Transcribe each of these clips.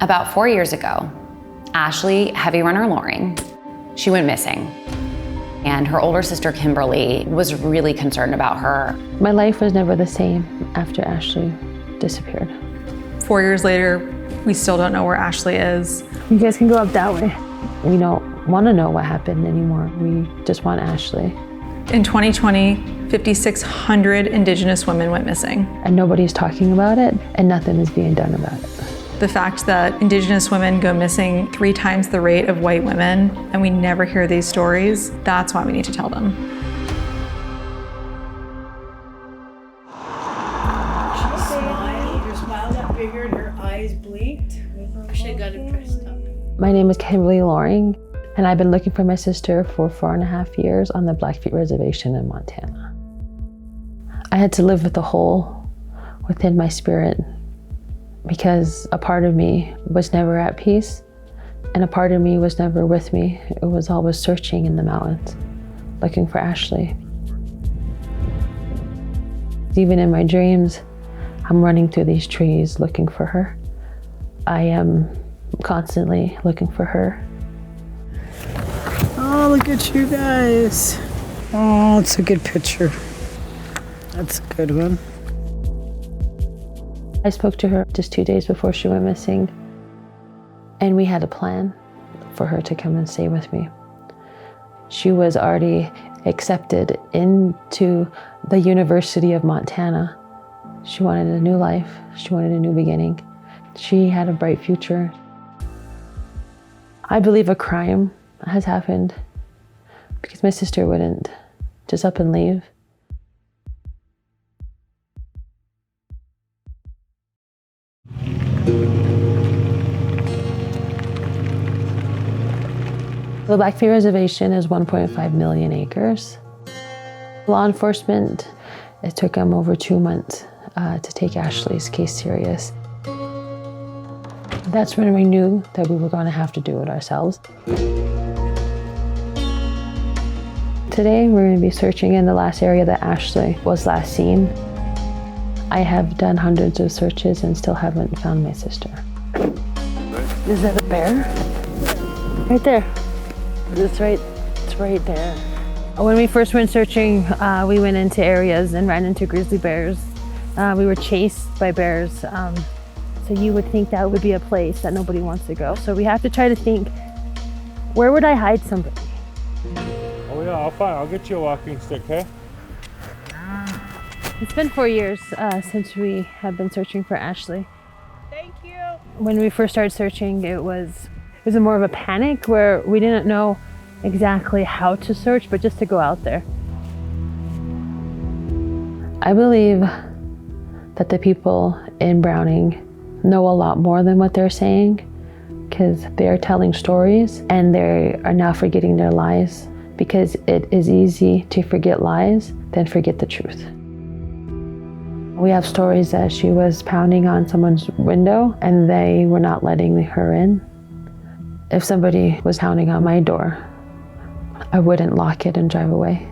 About 4 years ago, Ashley Heavy Runner Loring, she went missing. And her older sister, Kimberly, was really concerned about her. My life was never the same after Ashley disappeared. 4 years later, we still don't know where Ashley is. You guys can go up that way. We don't want to know what happened anymore. We just want Ashley. In 2020, 5,600 Indigenous women went missing. And nobody's talking about it, and nothing is being done about it. The fact that Indigenous women go missing 3 times the rate of white women, and we never hear these stories, that's why we need to tell them. She smiled, her smile got bigger and her eyes blinked. I should have got it pressed up. My name is Kimberly Loring, and I've been looking for my sister for 4.5 years on the Blackfeet Reservation in Montana. I had to live with a hole within my spirit because a part of me was never at peace, and a part of me was never with me. It was always searching in the mountains, looking for Ashley. Even in my dreams, I'm running through these trees looking for her. I am constantly looking for her. Oh, look at you guys. Oh, it's a good picture. That's a good one. I spoke to her just 2 days before she went missing, and we had a plan for her to come and stay with me. She was already accepted into the University of Montana. She wanted a new life. She wanted a new beginning. She had a bright future. I believe a crime has happened because my sister wouldn't just up and leave. The Blackfeet Reservation is 1.5 million acres. Law enforcement, it took them over 2 months to take Ashley's case serious. That's when we knew that we were going to have to do it ourselves. Today, we're going to be searching in the last area that Ashley was last seen. I have done hundreds of searches and still haven't found my sister. Is that a bear? Right there. It's right there. When we first went searching, we went into areas and ran into grizzly bears. We were chased by bears. So you would think that would be a place that nobody wants to go. So we have to try to think, where would I hide somebody? Oh yeah, I'll get you a walking stick, okay? It's been 4 years since we have been searching for Ashley. Thank you. When we first started searching, it was more of a panic where we didn't know exactly how to search, but just to go out there. I believe that the people in Browning know a lot more than what they're saying because they're telling stories and they are now forgetting their lies because it is easy to forget lies than forget the truth. We have stories that she was pounding on someone's window and they were not letting her in. If somebody was pounding on my door, I wouldn't lock it and drive away.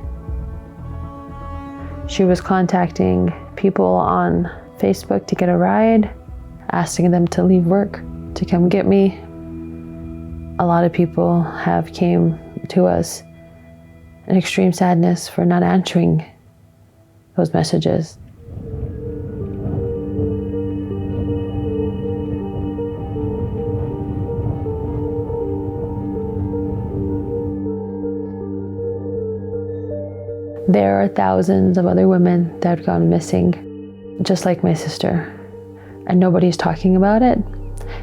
She was contacting people on Facebook to get a ride, asking them to leave work to come get me. A lot of people have came to us in extreme sadness for not answering those messages. There are thousands of other women that have gone missing, just like my sister, and nobody's talking about it,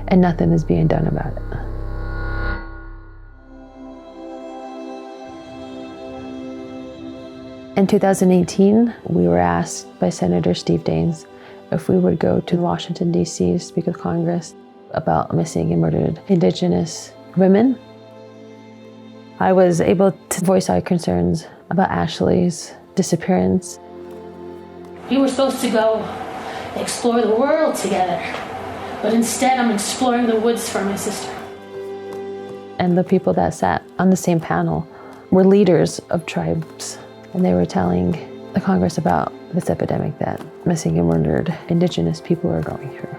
and nothing is being done about it. In 2018, we were asked by Senator Steve Daines if we would go to Washington D.C. to speak with Congress about missing and murdered Indigenous women. I was able to voice our concerns about Ashley's disappearance. We were supposed to go explore the world together, but instead I'm exploring the woods for my sister. And the people that sat on the same panel were leaders of tribes, and they were telling the Congress about this epidemic that missing and murdered Indigenous people are going through.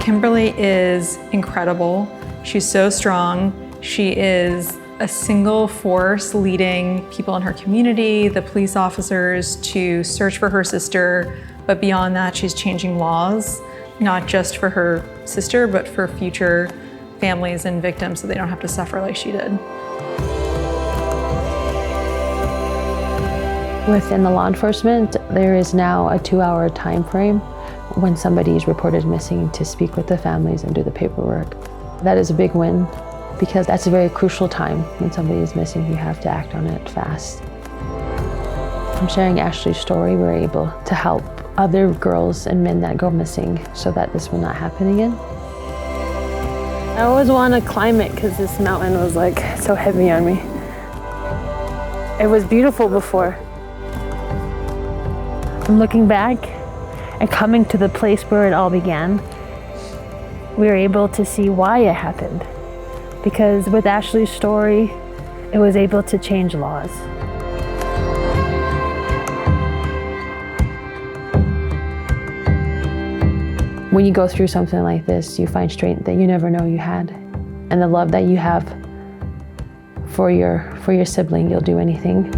Kimberly is incredible. She's so strong. She is a single force leading people in her community, the police officers, to search for her sister. But beyond that, she's changing laws, not just for her sister, but for future families and victims so they don't have to suffer like she did. Within the law enforcement, there is now a 2-hour time frame when somebody is reported missing to speak with the families and do the paperwork. That is a big win because that's a very crucial time. When somebody is missing, you have to act on it fast. From sharing Ashley's story, we're able to help other girls and men that go missing so that this will not happen again. I always want to climb it because this mountain was like so heavy on me. It was beautiful before. I'm looking back and coming to the place where it all began, we were able to see why it happened. Because with Ashley's story, it was able to change laws. When you go through something like this, you find strength that you never know you had. And the love that you have for your sibling, you'll do anything.